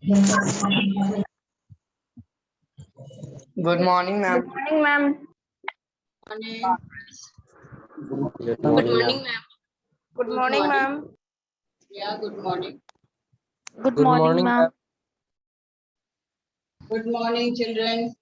Good morning, ma'am. Good morning, ma'am. Good morning, ma'am. Good morning, ma'am. Yeah, good morning. Good Good morning, morning, ma'am. Good morning, children.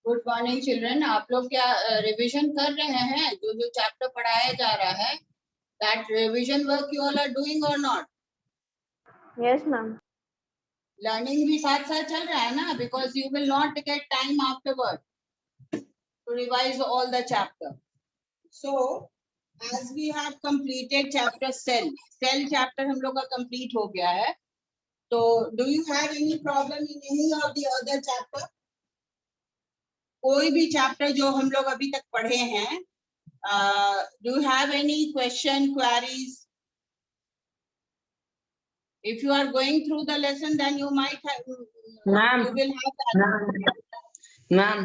Good morning children. आप लोग क्या revision कर रहे हैं? जो जो chapter पढ़ाया जा रहा है, that revision work you all are doing or not? Yes, ma'am. Learning भी साथ साथ चल रहा है ना, because you will not get time afterward to revise all the chapter. So as we have completed chapter cell chapter हम लोग का complete हो गया है. तो do you have any problem in any of the other chapter? कोई भी chapter जो हम लोग अभी तक पढ़े हैं, do you have any question, queries? If you are going through the lesson, then you might have, Ma'am. you will have that. Ma'am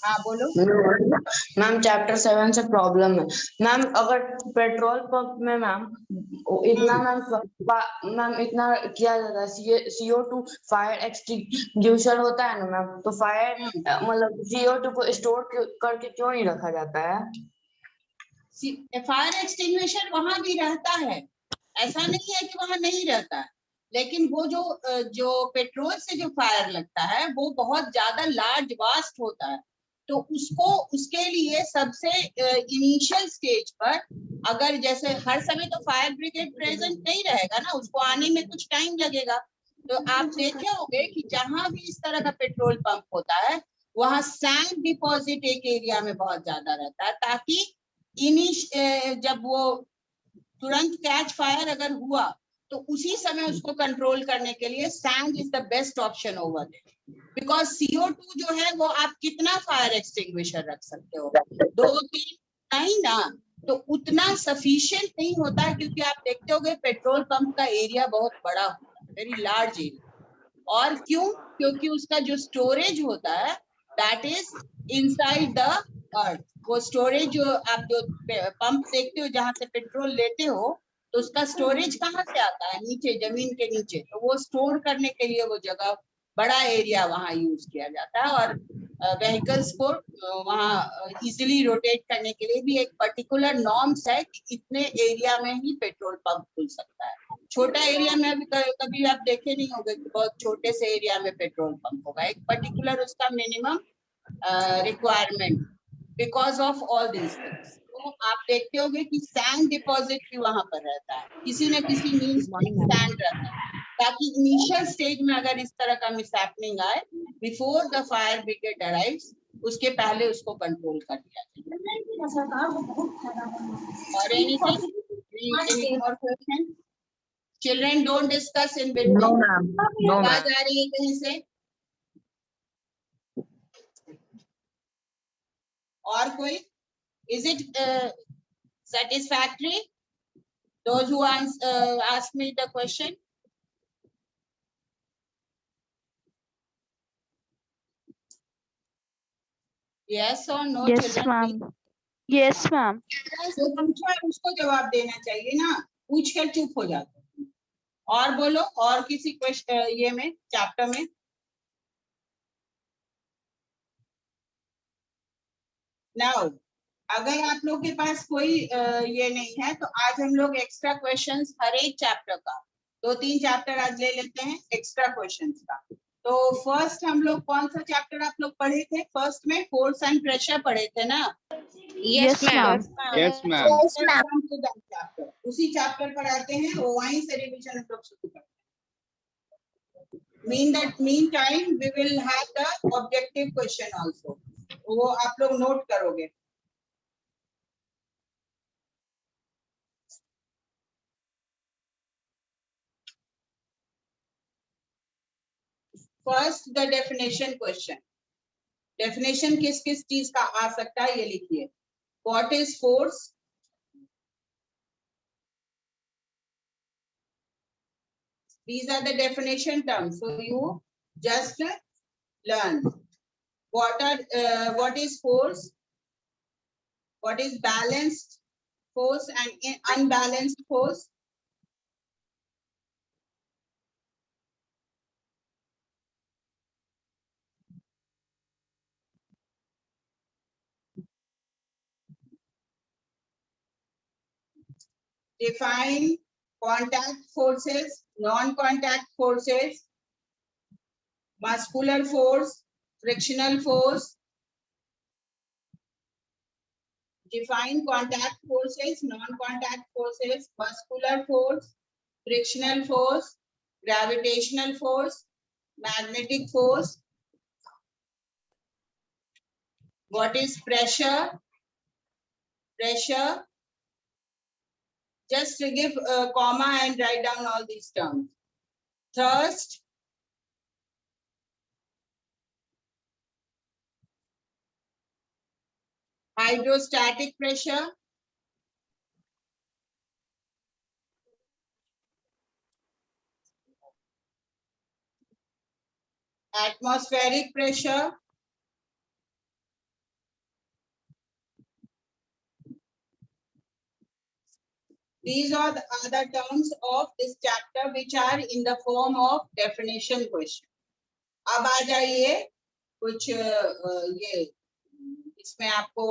हाँ बोलो. मैम चैप्टर 7 से प्रॉब्लम है मैम. अगर पेट्रोल पंप में मैम इतना मैम इतना किया जाता है, CO2 फायर एक्सटिंग्विशर होता है ना मैम, तो फायर मतलब CO2 को स्टोर करके क्यों नहीं रखा जाता है? फायर एक्सटिंग्विशर वहां भी रहता है, ऐसा नहीं है कि वहां नहीं रहता है, लेकिन वो जो पेट्रोल से जो फायर लगता है वो बहुत ज्यादा लार्ज वास्ट होता है. तो उसके लिए सबसे इनिशियल स्टेज पर, अगर जैसे हर समय तो फायर ब्रिगेड प्रेजेंट नहीं रहेगा ना, उसको आने में कुछ टाइम लगेगा. तो आप देखे होंगे कि जहां भी इस तरह का पेट्रोल पंप होता है वहां सैंड डिपॉजिट एक एरिया में बहुत ज्यादा रहता है, ताकि जब वो तुरंत कैच फायर अगर हुआ तो उसी समय उसको कंट्रोल करने के लिए sand is the best option over there. Because CO2 जो है वो आप कितना फायर एक्सटिंग्विशर रख सकते हो? 2-3 नहीं ना, तो उतना सफिशिएंट नहीं होता है, क्योंकि आप देखते होगे पेट्रोल पंप का एरिया बहुत बड़ा होता है, वेरी लार्ज एरिया. और क्यों? क्योंकि उसका जो स्टोरेज होता है that is inside the earth. वो स्टोरेज जो आप जो पंप देखते हो जहां से पेट्रोल लेते हो, तो उसका स्टोरेज कहाँ से आता है? नीचे, जमीन के नीचे. तो वो स्टोर करने के लिए वो जगह, बड़ा एरिया वहां यूज किया जाता है. और व्हीकल्स को वहां इजीली रोटेट करने के लिए भी एक पर्टिकुलर नॉर्म्स है कि इतने एरिया में ही पेट्रोल पंप खुल सकता है. छोटा एरिया में अभी कभी आप देखे नहीं होंगे कि बहुत छोटे से एरिया में पेट्रोल पंप होगा. एक पर्टिकुलर उसका minimum requirement, because of all these things. तो आप देखते होंगे कि सैंड डिपॉजिट भी वहां पर रहता है, किसी न किसी मीन्स में सैंड रहता है, ताकि इनिशियल स्टेज में अगर इस तरह का मिसहैपनिंग आए, before the fire brigade arrives, उसके पहले उसको कंट्रोल कर दिया जाए. और एनीथिंग और question? Children don't discuss in between. No ma'am, no ma'am. आवाज आ रही है कहीं से? और कोई? Is it satisfactory? Those who asked me the question. Yes or no, Yes, children? ma'am. Yes, ma'am. जो पूछा है उसको जवाब देना चाहिए ना, पूछ कर चुप हो जाते हो। और बोलो, और किसी क्वेश्चन ये में चैप्टर में? नाउ अगर आप लोग के पास कोई ये नहीं है तो आज हम लोग एक्स्ट्रा क्वेश्चंस हर एक चैप्टर का 2-3 चैप्टर आज ले लेते हैं एक्स्ट्रा क्वेश्चंस का। तो फर्स्ट हम लोग कौन सा चैप्टर आप लोग पढ़े थे? फर्स्ट में फोर्स एंड प्रेशर पढ़े थे ना? Yes, ma'am. Yes, ma'am. Chapter उसी चैप्टर पर आते हैं, वो वहीं से रिवीजन हम लोग शुरू करते हैं। Mean time we will have the objective question also, वो आप लोग नोट करोगे। First the definition question. Definition किस किस चीज का आ सकता है ये लिखिए। What is force? These are the definition terms, so you just learn. What is force? What is balanced force and unbalanced force? Define contact forces, non-contact forces, muscular force, frictional force. Define contact forces, non-contact forces, muscular force, frictional force, gravitational force, magnetic force. What is pressure? Pressure. Just give a comma and write down all these terms. Thrust. Hydrostatic pressure. Atmospheric pressure. These are the other terms of this chapter which are in the form of definition question. अब आ जाइए कुछ ये इसमें आपको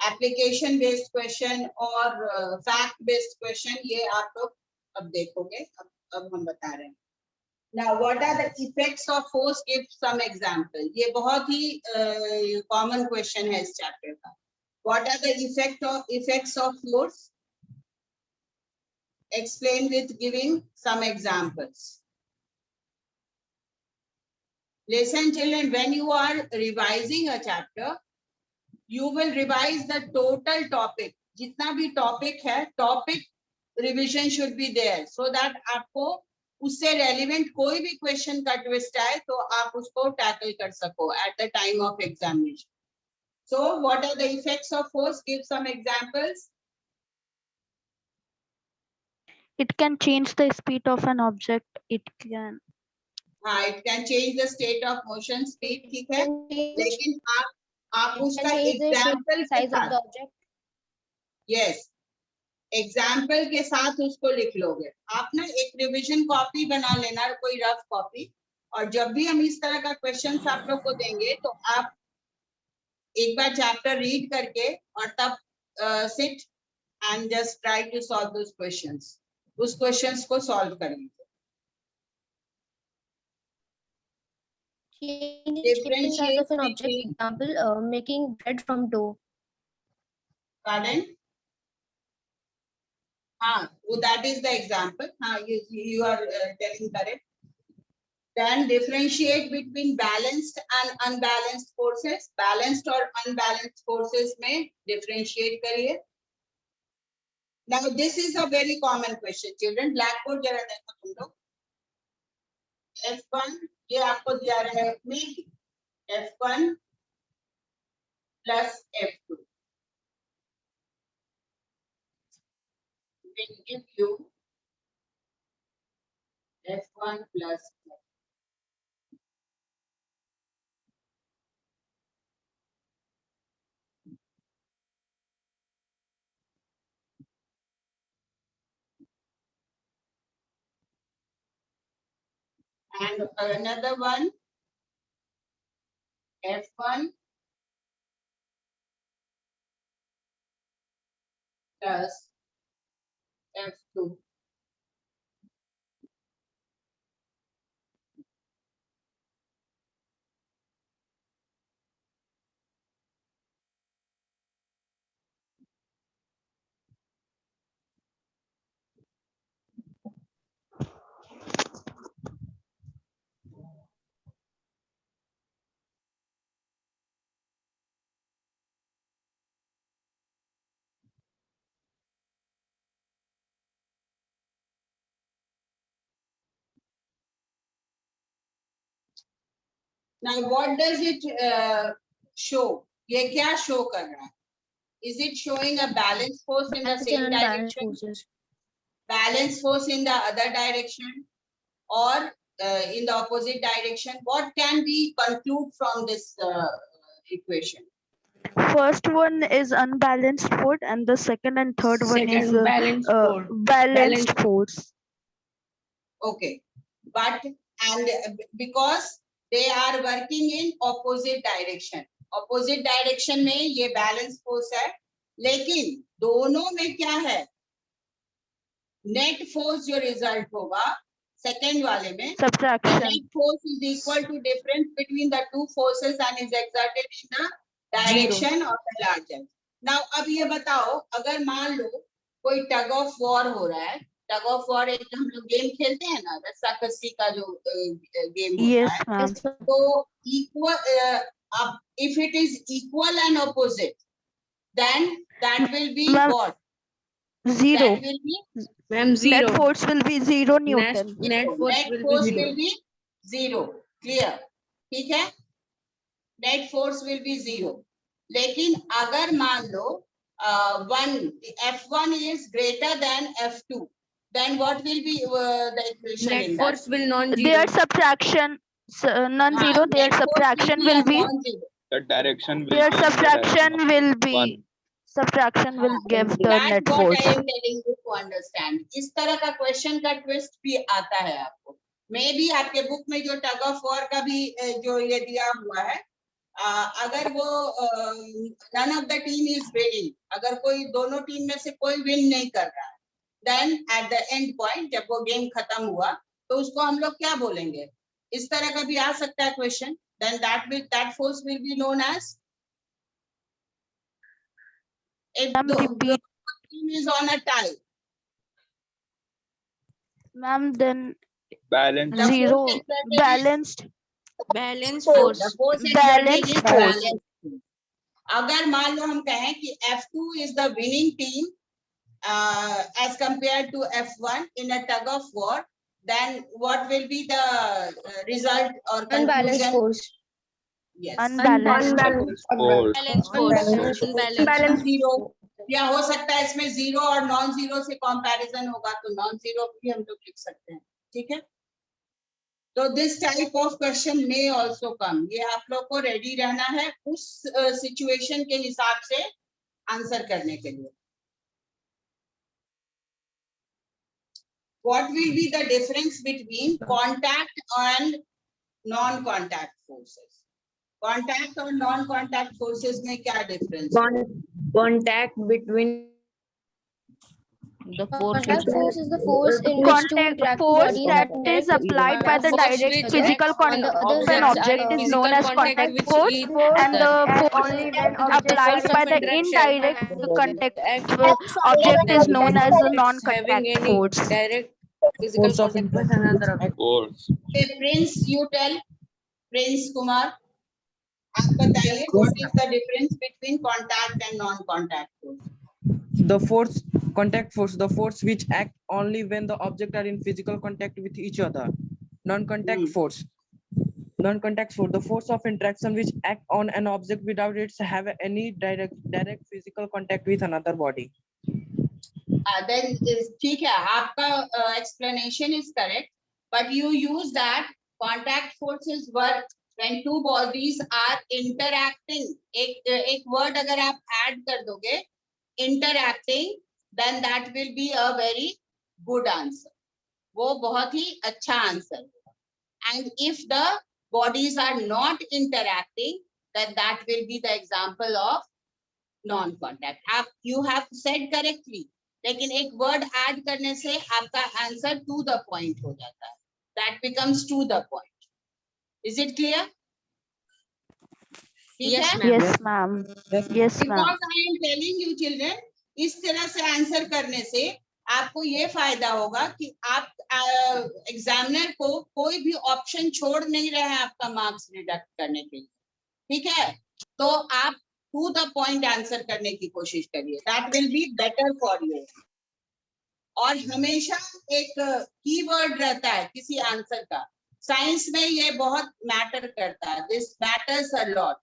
application based question और fact based question ये आप लोग अब देखोगे। अब हम बता रहे हैं। Now, what are the effects of force? Give some example. ये बहुत ही common question है इस chapter का। What are the effects of force? Explain with giving some examples. Listen, children, when you are revising a chapter, you will revise the total topic. जितना भी topic है, topic revision should be there so that आपको उससे relevant कोई भी question का twist आए तो आप उसको tackle कर सको at the time of examination. So, what are the effects of force? Give some examples. It can change the speed of an object. It can. हाँ, it can change the state of motion, speed, ठीक है, लेकिन आप उसका example के साथ, yes, example के साथ उसको लिख लोगे। आप ना एक रिवीजन कॉपी बना लेना, कोई रफ कॉपी, और जब भी हम इस तरह का क्वेश्चन आप लोग को देंगे तो आप एक बार चैप्टर रीड करके और तब sit and just try to solve those questions, उस क्वेश्चंस को सॉल्व कर लीजिए। Differentiate of an object, example, making bread from dough. Pardon? That is the example. You are telling correct. Then differentiate between balanced and unbalanced forces. Balanced or unbalanced forces में differentiate करिए. Now this is a very common question, children. Blackboard जरा देखो तुम लोग. F1 ये आपको दिया रहा है में F1 plus F2 will give you F1 plus F2. and another one F1 plus F2. Now, what does it show? ये क्या show कर रहा है? Is it showing a balance force in the Balance same and unbalanced direction? forces. Balance force in the other direction, or in the opposite direction? What can we conclude from this equation? First one is unbalanced force, and the second and third one is Second, balanced force. balanced force. Okay, but and because they are working in opposite direction. Opposite direction में ये balance force है, लेकिन दोनों में क्या है? Net force जो result होगा second वाले में, the Subtraction. net force is equal to difference between the two forces and is exerted in the direction of the larger. Now अब ये बताओ, अगर मान लो कोई tug of war हो रहा है, tug of war एक हम लोग गेम खेलते हैं ना, रस्साकसी का जो गेम होता Yes, है, ma'am. तो equal if it is equal and opposite, then that will be Ma'am, what? Zero. That will be Ma'am, zero. Net force will be 0 Newton. Net force net will force be zero. will be zero. Clear? ठीक है? Net force will be zero. लेकिन अगर मान लो F1 is greater than F2, then what will be the equation Net in force will non-zero. Their subtraction, non-zero, that? their Net force subtraction a will be, non-zero. The direction will their be in the subtraction direction of will one. be, subtraction will give the That's net what force. I am telling you to understand. इस तरह का question का twist भी आता है आपको. मे भी आपके बुक में जो टग ऑफ वॉर का भी जो ये दिया हुआ है, अगर वो none of the team is winning, अगर कोई दोनों टीम में से कोई विन नहीं कर रहा है, then at the end point जब वो गेम खत्म हुआ तो उसको हम लोग क्या बोलेंगे? इस तरह का भी आ सकता है question. Then that force will be known as, if Ma'am, the repeat. team is on a tie, Ma'am, then Balance. the zero, force exerted is- balanced, Balance the force. force Balance exerted is force. balance. अगर मान लो हम कहें कि F2 is the winning team as compared to F1 in a tug of war, then what will be the result or Unbalanced conclusion? force. Yes. unbalanced. Force. Balance force. Unbalanced. Zero. या हो सकता है इसमें zero और non zero से comparison होगा तो non zero भी हम लोग लिख सकते हैं. ठीक है? तो this type of question may also come. ये आप लोग को रेडी रहना है उस सिचुएशन के हिसाब से आंसर करने के लिए. What will be the difference between contact and non-contact forces? Contact और non-contact forces में क्या difference? Contact between The force Contact which force is the force in which two Contact interacting force bodies that have is direct applied by the force direct which physical acts on contact the of other an side, object is physical known as contact contact with force, each and the other. force applied force by of the interaction indirect contact act object is then known as the having non-contact any force. direct physical contact with another object. Force. Okay, Prince, you tell. Prince Kumar, आप बताइए what is the difference between contact and non-contact force? The force, contact force, the force which act only when the object are in physical contact with each other. Non-contact force. Non-contact force, the force of interaction which act on an object without its have any direct physical contact with another body. Then ठीक है, आपका explanation is correct, but you use that contact forces work when two bodies are interacting. एक word अगर आप add कर दोगे, interacting, then that will be a very good answer. वो बहुत ही अच्छा answer. And if the bodies are not interacting, then that will be the example of non-contact. आप you have said correctly, लेकिन एक word add करने से आपका answer to the point हो जाता है. That becomes to the point. Is it clear? ठीक Yes, है? ma'am. Yes, ma'am. Yes, ma'am. Because I am telling you children, इस तरह से आंसर करने से आपको ये फायदा होगा कि आप एग्जामिनर को कोई भी ऑप्शन छोड़ नहीं रहे हैं आपका मार्क्स डिडक्ट करने के लिए. ठीक है? तो आप टू द पॉइंट आंसर करने की कोशिश करिए. That will be better for you. और हमेशा एक कीवर्ड रहता है किसी आंसर का. साइंस में ये बहुत मैटर करता है. This matters a lot.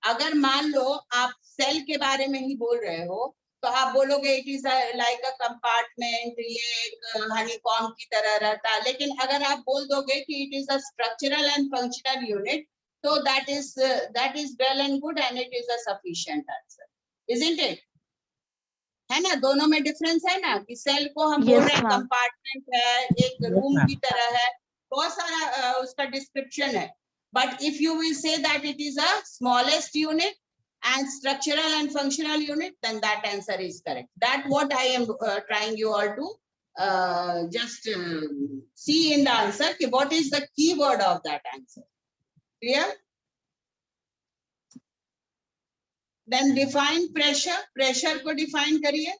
अगर मान लो आप सेल के बारे में ही बोल रहे हो तो आप बोलोगे it is like a compartment, ये एक हनीकॉम्ब की तरह रहता है. लेकिन अगर आप बोल दोगे कि it is a structural and functional unit, तो that is well and good and it is a sufficient answer, isn't it? है ना? दोनों में डिफरेंस है ना कि सेल को हम बोल Yes, रहे हैं ma'am. कंपार्टमेंट है, एक रूम की तरह है, बहुत सारा उसका डिस्क्रिप्शन है. But if you will say that it is a smallest unit and structural and functional unit, then that answer is correct. That what I am trying you all to just see in the answer. कि what is the keyword of that answer? Clear? Then define pressure. Pressure को define करिए.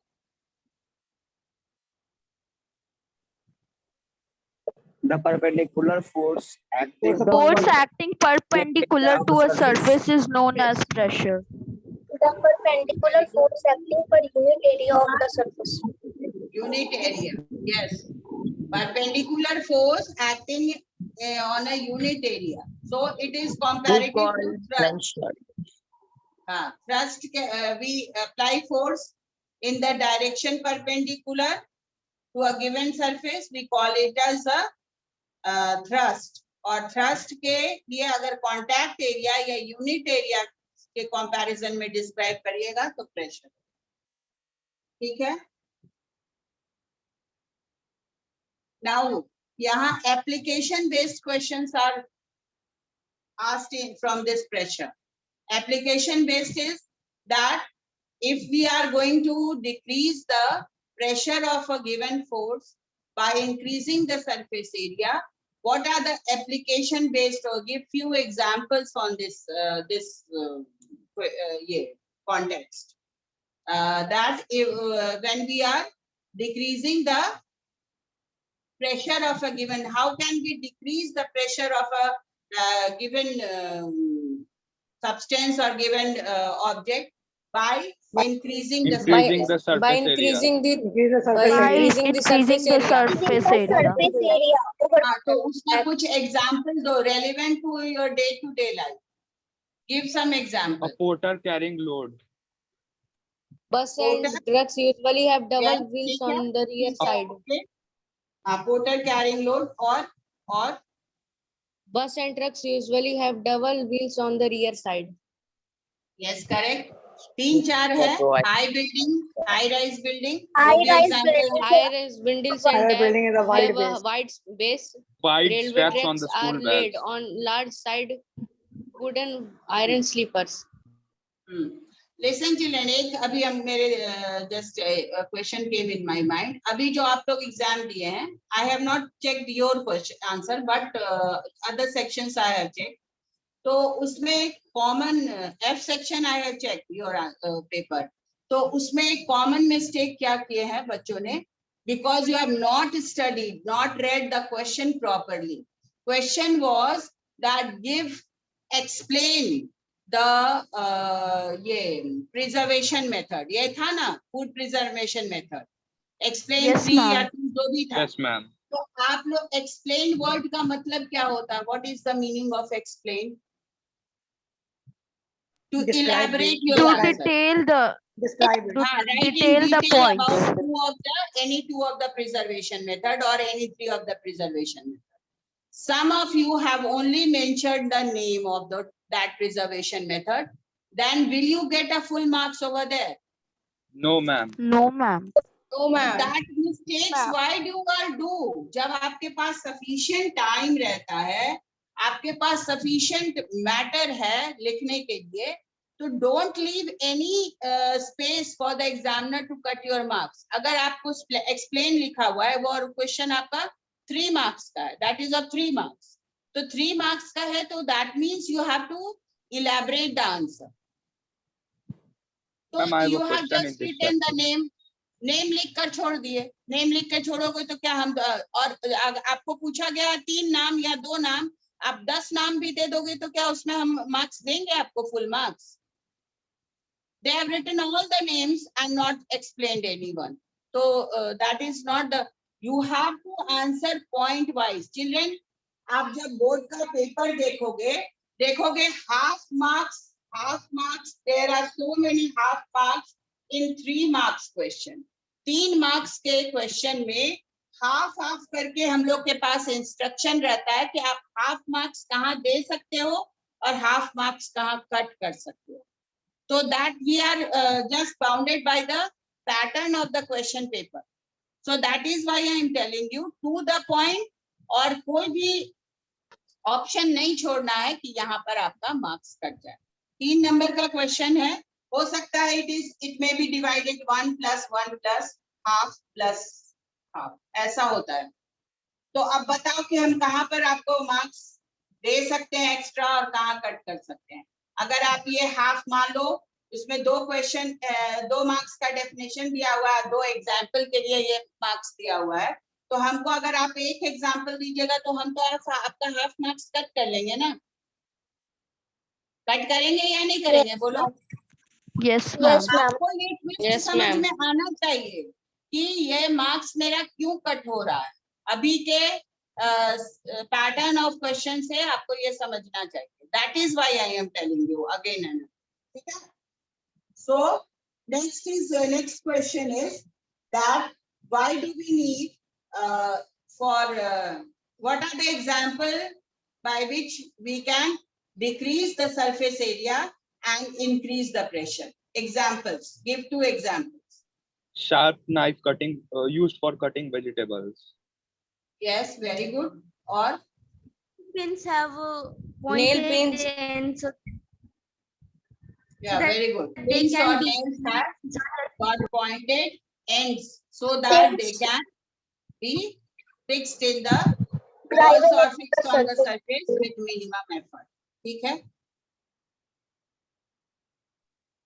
The perpendicular force acting Force acting perpendicular to a surface is known as pressure. The perpendicular force acting per unit area of the surface. Unit area. Yes. Perpendicular force acting on a unit area. So it is comparative to thrust. Thrust, we apply force in the direction perpendicular to a given surface. We call it as a thrust. और thrust के लिए अगर contact area या unit area के comparison में describe करिएगा तो pressure. ठीक है? Now, यहाँ application based questions are asked from this pressure. Application based is that if we are going to decrease the pressure of a given force by increasing the surface area, what are the application based, or give few examples on this context. That if, when we are decreasing the pressure of a given, how can we decrease the pressure of a given substance or given object by increasing the surface surface By area. increasing the By increasing the surface area. हाँ, तो उसका कुछ example दो relevant to your day-to-day life. Give some example. A porter carrying load. bus and Porter? trucks usually have double Yes, wheels ठीक है. on the rear side. Okay. Porter carrying load or Bus and trucks usually have double wheels on the rear side. yes, correct. 3-4 है. High rise building. High-rise building. High-rise buildings and Higher building is a wide have a base. wide base. Wide Railway straps on tracks the are school laid bags. on large side wooden iron sleepers. Listen children, एक अभी हम मेरे just a question came in my mind. अभी जो आप लोग exam दिए हैं, I have not checked your question answer, but other sections I have checked. तो उसमें एक common F section I have checked your paper. तो उसमें एक common mistake क्या किए हैं बच्चों ने? Because you have not studied, not read the question properly. Question was that explain the preservation method. ये था ना, food preservation method. Explain Yes, 3 ma'am. या 2 जो भी था. Yes, ma'am. तो आप लोग explain word का मतलब क्या होता है? What is the meaning of explain? To Describe elaborate it. your To answer. detail the Describe it. हाँ, write in detail the detail points. about any two of the preservation method or any 3 of the preservation method. Some of you have only mentioned the name of that preservation method. Then will you get a full marks over there? No, ma'am. no, ma'am. No, ma'am. That mistakes why do you do? जब आपके पास sufficient time रहता है, आपके पास sufficient matter है लिखने के लिए, तो don't leave any space for the examiner to cut your marks. अगर आपको explain लिखा हुआ है वो और question आपका 3 marks का है, that is of 3 marks. तो 3 marks का है तो that means you have to elaborate the answer. तो Ma'am, I have a you have question in just this written the chapter. Name लिख कर छोड़ दिए, नेम लिख कर छोड़ोगे तो क्या हम और आपको पूछा गया 3 नाम या 2 नाम, आप 10 नाम भी दे दोगे तो क्या उसमें हम मार्क्स देंगे आपको full marks? They have written all the names and not explained anyone. So that is not the, you have to answer point wise. Children, आप जब बोर्ड का पेपर देखोगे half marks, there are so many half marks in 3 marks question. 3 marks के question में half करके हम लोग के पास इंस्ट्रक्शन रहता है कि आप half marks कहाँ दे सकते हो और half marks कहाँ कट कर सकते हो. So that we are just bounded by the pattern of the question paper. So that is why I am telling you to the point, और कोई भी ऑप्शन नहीं छोड़ना है कि यहाँ पर आपका मार्क्स कट जाए. 3 नंबर का क्वेश्चन है, हो सकता है it may be divided 1 plus 1 plus half plus half, ऐसा होता है. तो अब बताओ कि हम कहाँ पर आपको मार्क्स दे सकते हैं एक्स्ट्रा और कहाँ कट कर सकते हैं. अगर आप ये हाफ मान लो, इसमें 2 क्वेश्चन 2 मार्क्स का डेफिनेशन दिया हुआ है, 2 एग्जाम्पल के लिए ये मार्क्स दिया हुआ है, तो हमको अगर आप एक एग्जाम्पल दीजिएगा तो हम तो आपका हाफ मार्क्स कट कर लेंगे ना. कट करेंगे या नहीं करेंगे बोलो? Yes, ma'am. आपको ये twist Yes, समझ ma'am. में आना चाहिए कि ये मार्क्स मेरा क्यों कट हो रहा है. अभी के पैटर्न ऑफ क्वेश्चन से आपको ये समझना चाहिए. That is why I am telling you again and again. ठीक है? So next question is that why do we need what are the example by which we can decrease the surface area and increase the pressure? Examples. Give 2 examples. Sharp knife cutting used for cutting vegetables. Yes, very good. Or Pins have Nail pins. ends. yeah, That very good. they Pins can or be- nails have got pointed ends so that they can be fixed in the walls or fixed on the surface with minimum effort. ठीक है?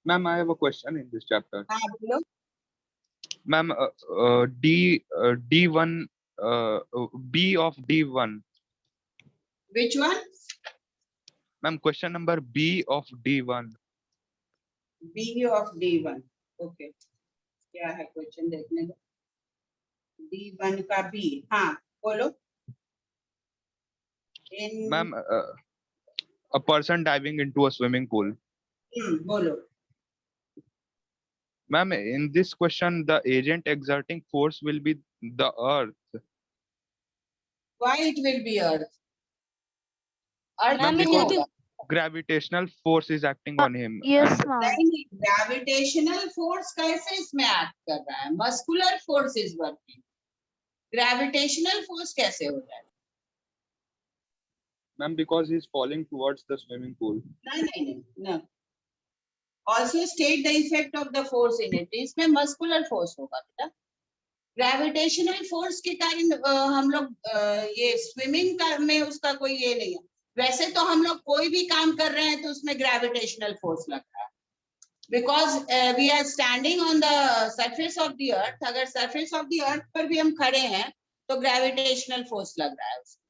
Ma'am, I have a question in this chapter. हाँ बोलो. Ma'am, D1, B of D1. Which one? Ma'am, question number B of D1. B of D1. Okay. क्या है question देखने दो. D1 का B. हाँ बोलो. In Ma'am, a person diving into a swimming pool. बोलो. Ma'am, in this question, the agent exerting force will be the earth. Why it will be earth? Earth Ma'am, क्यों because होगा? gravitational force is acting on him. Yes, and- ma'am. नहीं, gravitational force कैसे इसमें act कर रहा है? Muscular force is working. Gravitational force कैसे हो रहा है? Ma'am, because he's falling towards the swimming pool. नहीं. Also state the effect of the force in it. इसमें muscular force होगा बेटा. Gravitational force के कारण हम लोग ये swimming का में उसका कोई ये नहीं है. वैसे तो हम लोग कोई भी काम कर रहे हैं तो उसमें gravitational force लग रहा है. Because we are standing on the surface of the earth. अगर surface of the earth पर भी हम खड़े हैं तो gravitational force लग रहा है उसमें.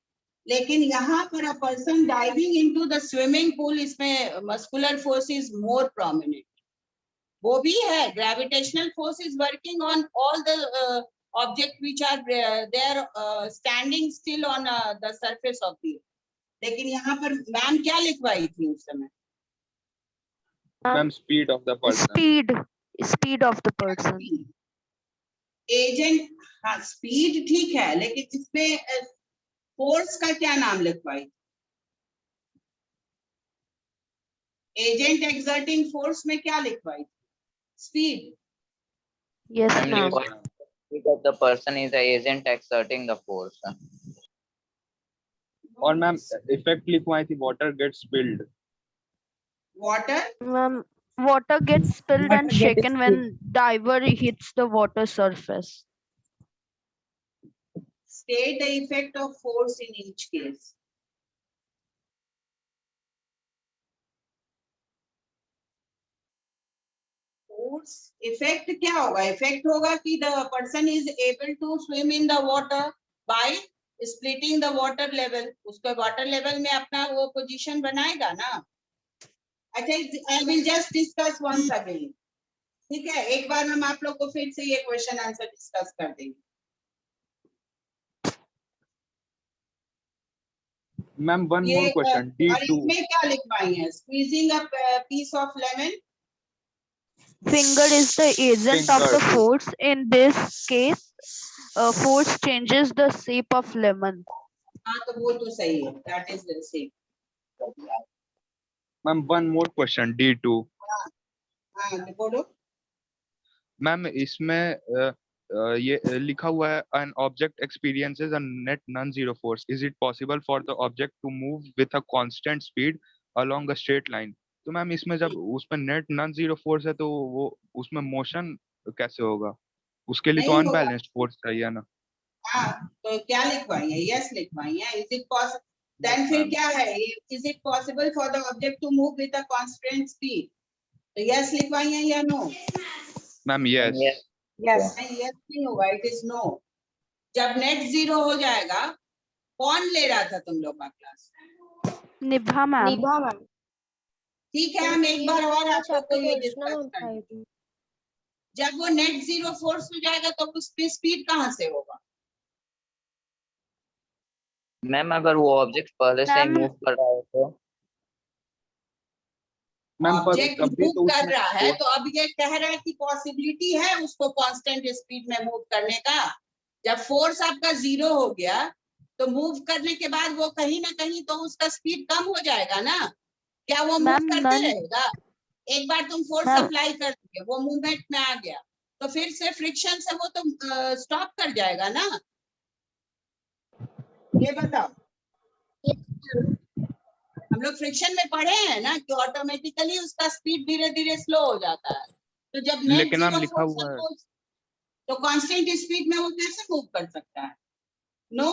लेकिन यहाँ पर a person diving into the swimming pool इसमें muscular force is more prominent. वो भी है, gravitational force is working on all the objects which are there standing still on the surface of the earth. लेकिन यहाँ पर ma'am क्या लिखवाई थी उस समय? Ma'am, speed of the person. Speed of the person. Agent हाँ स्पीड ठीक है, लेकिन इसमें फोर्स का क्या नाम लिखवाई? एजेंट एक्सर्टिंग फोर्स में क्या लिखवाई? Speed. Yes, Yes, ma'am. ma'am. speed of the person is the agent exerting the force. और मैम इफेक्ट लिखवाई थी, water gets spilled. Water, Water gets spilled Water and gets shaken when diver hits the water surface. state the effect of force in each case. Force effect क्या होगा? Effect होगा कि the person is able to swim in the water by splitting the water level. उसको water level में अपना वो position बनाएगा ना. अच्छा, I will just discuss once again. ठीक है, एक बार हम आप लोग को फिर से ये क्वेश्चन आंसर डिस्कस कर देंगे. मैम one ये more question, और D2. इसमें क्या लिखवाई है? Squeezing a piece of lemon. Finger is the agent of the Finger. force. In this case, force changes the shape of lemon. हाँ, तो वो तो सही है. That is the same. Ma'am one more question, D2. हाँ, तो बोलो. Ma'am इसमें ये लिखा हुआ है an object experiences a net non-zero force. Is it possible for the object to move with a constant speed along a straight line? तो ma'am इसमें जब उसमें net non-zero force है तो वो उसमें मोशन कैसे होगा? उसके लिए तो नहीं होगा. अनबैलेंस्ड फोर्स चाहिए ना. हाँ, तो क्या लिखवाई है? Yes लिखवाई है. Is it possible? Then फिर क्या है? Is it possible for the object to move with a constant speed? तो yes लिखवाई है या no? Ma'am yes. Yes. नहीं, yes नहीं होगा. It is no. जब नेट जीरो हो जाएगा, कौन ले रहा था तुम लोग का क्लास? Nibha ma'am. निभा मैम। ठीक है, हम एक बार और आप लोग को ये डिस्कस चैप्टर करेंगे. जब वो नेट जीरो फोर्स हो जाएगा तो उसकी स्पीड कहाँ से होगा? मैम अगर वो ऑब्जेक्ट पहले से मैम, मूव कर रहा है तो मैम पर ऑब्जेक्ट तभी मूव तो कर उसमें रहा है, तो अब ये कह रहा है कि पॉसिबिलिटी है उसको कांस्टेंट स्पीड में मूव करने का. जब फोर्स आपका जीरो हो गया तो मूव करने के बाद वो कहीं ना कहीं तो उसका स्पीड कम हो जाएगा ना. क्या वो मूव मैम, करते नन- रहेगा? एक बार तुम फोर्स मैम- अप्लाई कर दिए, वो मूवमेंट में आ गया, तो फिर से फ्रिक्शन से वो तो स्टॉप कर जाएगा ना. ये बताओ. हम लोग फ्रिक्शन में पढ़े हैं ना कि ऑटोमेटिकली उसका स्पीड धीरे धीरे स्लो हो जाता है. तो जब नेट लेकिन मैम जीरो लिखा फोर्स हुआ है. तो कांस्टेंट स्पीड में वो कैसे मूव कर सकता है? No.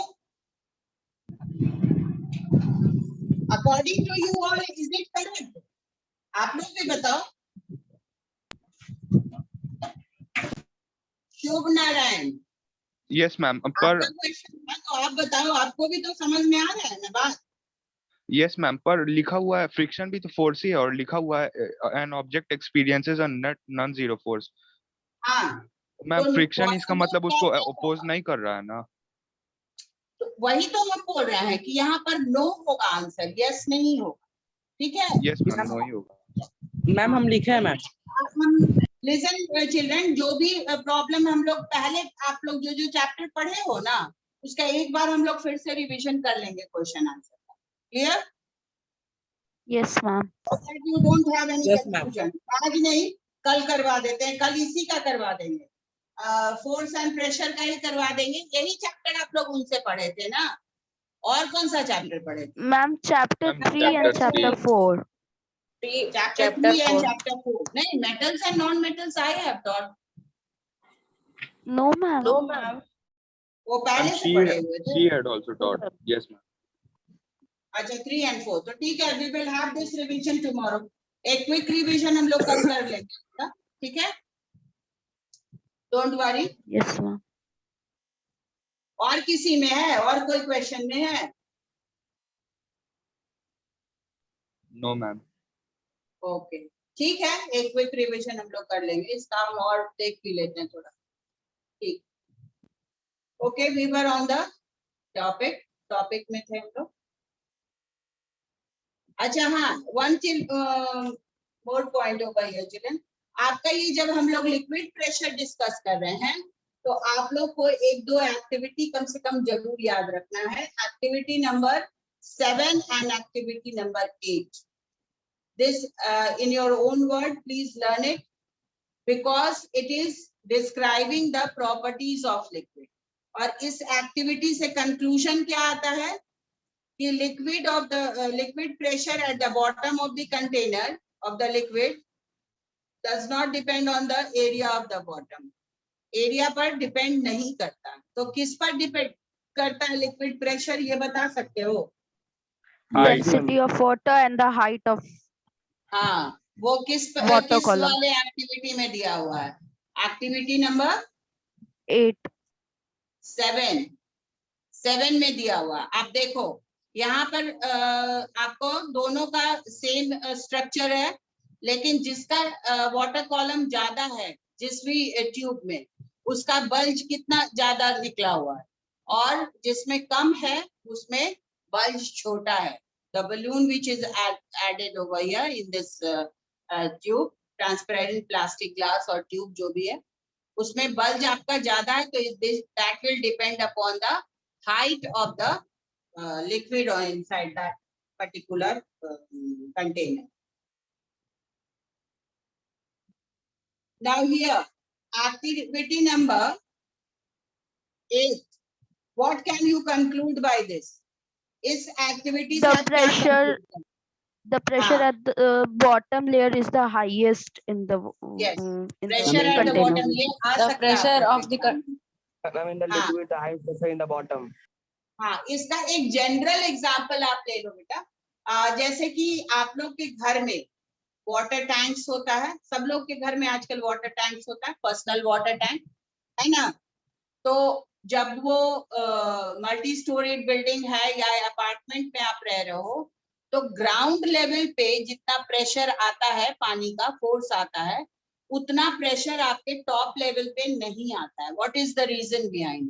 According to you all is it correct? आप लोग भी बताओ. शुभ नारायण, यस मैम पर आपका क्वेश्चन है तो आप बताओ. आपको भी तो समझ में आ रहा है ना बात? यस मैम पर लिखा हुआ है फ्रिक्शन भी तो फोर्स ही है और लिखा हुआ है an object experiences a net non zero force. हाँ, मैम तो फ्रिक्शन इसका possible मतलब उसको कैसे अपोज होगा? नहीं कर रहा है ना. तो वही तो हम बोल रहे हैं कि यहाँ पर नो होगा आंसर, यस नहीं होगा. ठीक है. यस मैम नो ही होगा. मैम हम लिखे हैं मैम. हम लिसन चिल्ड्रन, जो भी प्रॉब्लम हम लोग पहले आप लोग जो जो चैप्टर पढ़े हो ना, उसका एक बार हम लोग फिर से रिवीजन कर लेंगे क्वेश्चन आंसर का. Clear? Yes ma'am. You don't have any Yes, ma'am. Confusion. आज नहीं, कल करवा देते हैं. कल इसी का करवा देंगे. फोर्स एंड प्रेशर का ही करवा देंगे. यही चैप्टर आप लोग उनसे पढ़े थे ना. और कौन सा चैप्टर पढ़े थे? Ma'am, chapter Ma'am, 3 and chapter chapter 4. Chapter 3 and chapter 4. नहीं, metals and non-metals I have taught. No ma'am. No ma'am. वो पहले से she पढ़े हुए थे. she had also taught. Yes ma'am. अच्छा, 3 and 4. तो ठीक है, we will have this revision tomorrow. एक क्विक रिवीजन हम लोग कल कर लेंगे. हाँ, ठीक है? Don't worry. Yes ma'am. और किसी में है? और कोई क्वेश्चन में है? No ma'am. ओके, ठीक है. एक क्विक रिवीजन हम लोग कर लेंगे. इसका हम और देख भी लेते हैं थोड़ा. ठीक. Okay, we were on the topic में थे हम लोग. अच्छा हाँ, one more point over here children. आपका ये जब हम लोग लिक्विड प्रेशर डिस्कस कर रहे हैं तो आप लोग को एक दो एक्टिविटी कम से कम जरूर याद रखना है. Activity number 7 and activity number 8. This in your own word please learn it because it is describing the properties of liquid. और इस एक्टिविटी से कंक्लूजन क्या आता है कि liquid pressure at the bottom of the container of the liquid does not depend on the area of the bottom. Area पर depend नहीं करता। तो किस पर डिपेंड करता है लिक्विड प्रेशर, ये बता सकते हो? Density of water and the height of हाँ, वो किस Water column. वाले एक्टिविटी में दिया हुआ है? Activity number 8. 7 में दिया हुआ। आप देखो यहाँ पर आपको दोनों का सेम स्ट्रक्चर है, लेकिन जिसका वाटर कॉलम ज्यादा है जिस भी ट्यूब में, उसका बल्ज कितना ज्यादा निकला हुआ है, और जिसमें कम है उसमें बल्ज छोटा है। The balloon which is added over here in this tube, transparent plastic glass or tube जो भी है, उसमें बल्ज आपका ज्यादा है, तो that will depend upon the height of the liquid or inside that particular container. Now here, activity number 8. What can you conclude by this? इस activity से आप क्या conclude करते हैं? The pressure at the bottom layer is the highest in the Yes. in Pressure the at the container. bottom, ये आ The सकता है pressure आपका of the exam में। Ma'am, in the हाँ। liquid, the high pressure in the bottom. हाँ, इसका एक general example आप ले लो बेटा। जैसे कि आप लोग के घर में वाटर टैंक्स होता है, सब लोग के घर में आजकल वाटर टैंक्स होता है, पर्सनल वाटर टैंक, है ना? तो जब वो मल्टी स्टोरेड बिल्डिंग है या अपार्टमेंट में आप रह रहे हो, तो ग्राउंड लेवल पे जितना प्रेशर आता है, पानी का फोर्स आता है, उतना प्रेशर आपके टॉप लेवल पे नहीं आता है। What is the reason behind?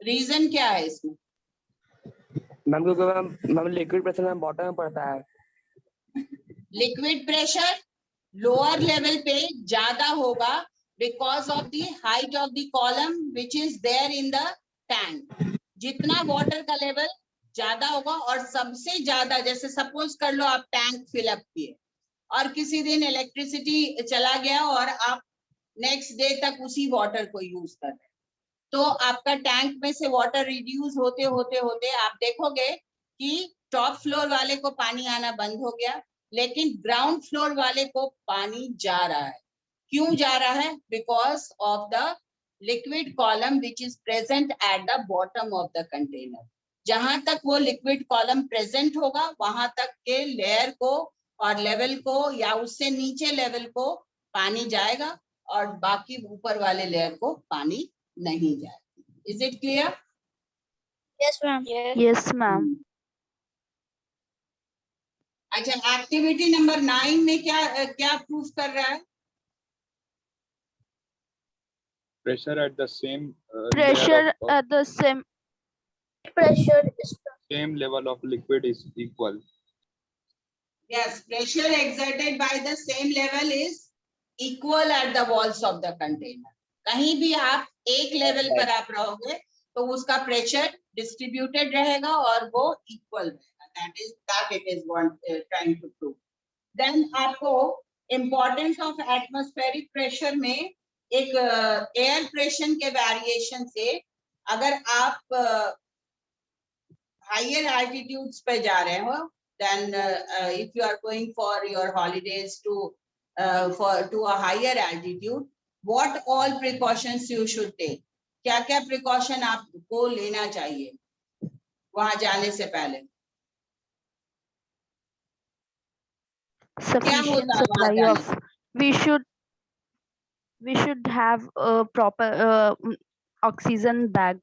Reason क्या है इसमें? मैम क्योंकि ma'am liquid pressure ma'am bottom में पड़ता है। लिक्विड प्रेशर लोअर लेवल पे ज्यादा होगा because of the height of the column which is there in the tank. जितना वाटर का लेवल ज्यादा होगा, और सबसे ज्यादा, जैसे सपोज कर लो आप टैंक फिलअप किए और किसी दिन इलेक्ट्रिसिटी चला गया और आप नेक्स्ट डे तक उसी वाटर को यूज कर रहे, तो आपका टैंक में से वाटर रिड्यूस होते होते होते आप देखोगे कि टॉप फ्लोर वाले को पानी आना बंद हो गया, लेकिन ग्राउंड फ्लोर वाले को पानी जा रहा है। क्यों जा रहा है? Because of the liquid column which is present at the bottom of the container. जहां तक वो लिक्विड कॉलम प्रेजेंट होगा, वहां तक के लेयर को और लेवल को या उससे नीचे लेवल को पानी जाएगा, और बाकी ऊपर वाले लेयर को पानी नहीं जाएगा। Is it clear? Yes, ma'am. Yes, ma'am. अच्छा, एक्टिविटी नंबर 9 में क्या क्या प्रूफ कर रहा है? Pressure at the same Pressure at the same Pressure is same level of liquid is equal. Yes, pressure exerted by the same level is equal at the walls of the container. कहीं भी आप एक level पर आप रहोगे तो उसका pressure distributed रहेगा और वो इक्वल रहेगा। that it is trying to prove. Then आपको इम्पोर्टेंस ऑफ एटमॉस्फेरिक प्रेशर में एक एयर प्रेशर के वेरिएशन से, अगर आप हायर एल्टीट्यूड्स पे जा रहे हो, then if you are going for your holidays to a higher altitude, what all precautions you should take? क्या क्या प्रिकॉशन आपको लेना चाहिए वहां जाने से पहले? sufficient होता है वहाँ supply जाने of we should have a proper oxygen bag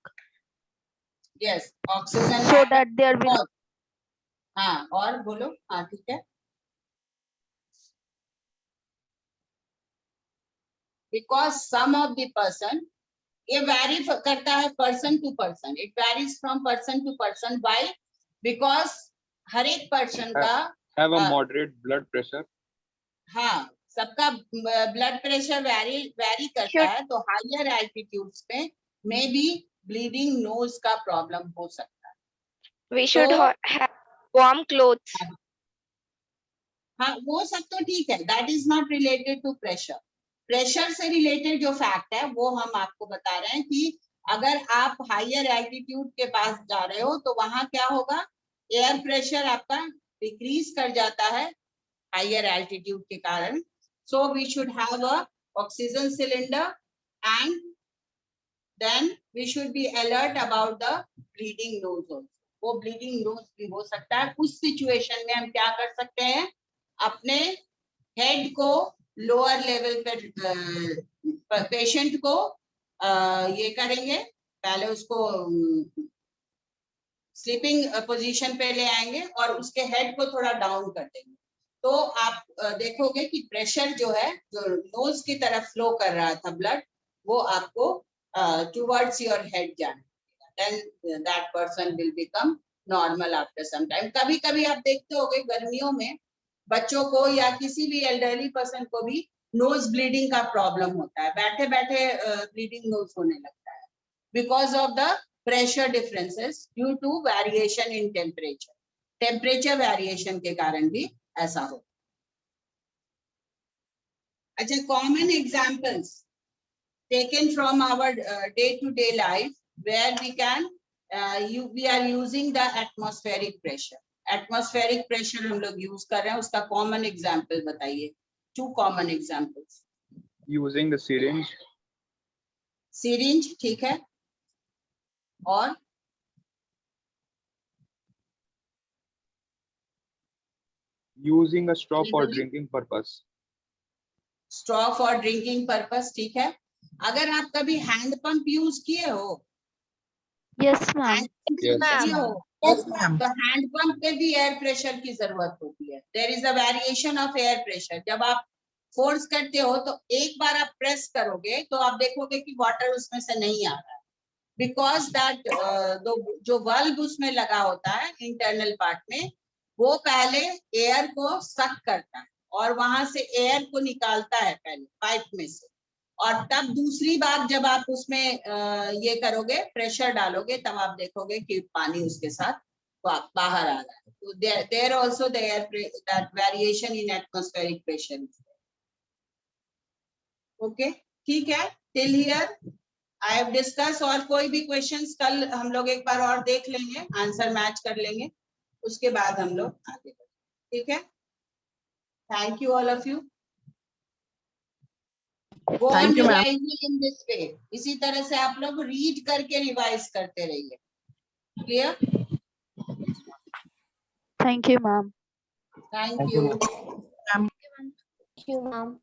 Yes, oxygen so that there will हाँ, और बोलो। हाँ, ठीक है। Because some of the person, ये वैरी करता है person to person, it varies from person to person. Why? Because हर एक पर्सन का Have a moderate blood pressure. हाँ, सबका ब्लड प्रेशर वैरी करता है, तो हायर एल्टीट्यूड्स में मे बी ब्लीडिंग नोज का प्रॉब्लम हो सकता है। We should have warm clothes. हाँ वो सब तो ठीक है, that is not related to pressure. Pressure से रिलेटेड जो फैक्ट है वो हम आपको बता रहे हैं कि अगर आप हायर एल्टीट्यूड के पास जा रहे हो तो वहां क्या होगा, एयर प्रेशर आपका डिक्रीज कर जाता है हायर एल्टीट्यूड के कारण। So we should have a oxygen cylinder and then we should be alert about the bleeding nose also. वो ब्लीडिंग नोज भी हो सकता है। उस सिचुएशन में हम क्या कर सकते हैं, अपने हेड को लोअर लेवल पे पेशेंट को ये करेंगे, पहले उसको स्लीपिंग पोजीशन पे ले आएंगे और उसके हेड को थोड़ा डाउन कर देंगे। तो आप देखोगे कि प्रेशर जो है, जो नोज की तरफ फ्लो कर रहा था ब्लड, वो आपको टुवर्ड्स योर हेड जाने लगेगा। Then that person will become normal after some time. कभी कभी आप देखते होगे गर्मियों में बच्चों को या किसी भी एल्डरली पर्सन को भी नोज ब्लीडिंग का प्रॉब्लम होता है, बैठे बैठे ब्लीडिंग नोज होने लगता है because of the pressure differences due to variation in temperature. Temperature variation के कारण भी ऐसा हो। अच्छा, common examples taken from our day to day life where we can we are using the atmospheric pressure. Atmospheric pressure हम लोग use कर रहे हैं, उसका कॉमन एग्जांपल बताइए, 2 common examples. Using the syringe. Syringe ठीक है, और Using a straw for Anybody? drinking purpose. Straw for drinking purpose ठीक है। अगर आप कभी हैंड पंप यूज किए हो, Yes, ma'am. Hand pump Yes. किए हो, तो हैंड पंप पे भी एयर प्रेशर की जरूरत होती है। There is a variation of air pressure. जब आप फोर्स करते हो तो एक बार आप प्रेस करोगे तो आप देखोगे कि वाटर उसमें से नहीं आ रहा है, बिकॉज दैट जो बल्ब उसमें लगा होता है इंटरनल पार्ट में, वो पहले एयर को सक करता है और वहां से एयर को निकालता है पहले पाइप में से, और तब दूसरी बार जब आप उसमें ये करोगे, प्रेशर डालोगे, तब आप देखोगे कि पानी उसके साथ बाहर आ रहा है। तो there also the air that variation in atmospheric pressure. Okay, ठीक है, till here I have discuss. और कोई भी क्वेश्चंस कल हम लोग एक बार और देख लेंगे, आंसर मैच कर लेंगे, उसके बाद हम लोग आगे बढ़ेंगे। ठीक है, thank you all of you. Go on revising in this way. इसी तरह से आप लोग रीड करके रिवाइज करते रहिए। Clear? Thank you, ma'am. Thank you. Thank you, ma'am.